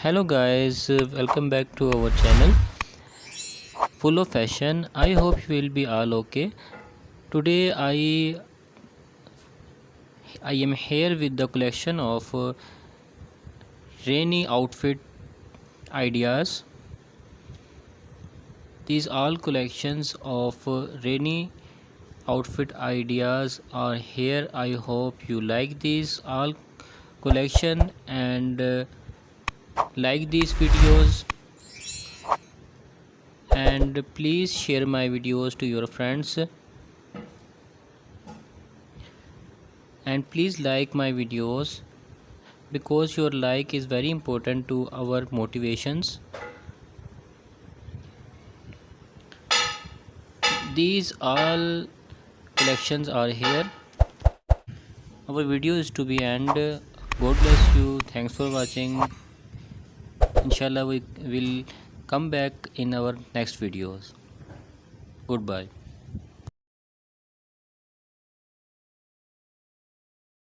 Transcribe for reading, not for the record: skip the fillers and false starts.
Hello guys, welcome back to our channel full of fashion. I hope you will be all okay. Today I am here with the collection of rainy outfit ideas. These all collections of rainy outfit ideas are here. I hope you like these all collection and like these videos, and please share my videos to your friends, and please like my videos because your like is very important to our motivations. These all collections are here. Our video is to be end. God bless you. Thanks for watching. Inshallah we will come back in our next videos. Goodbye.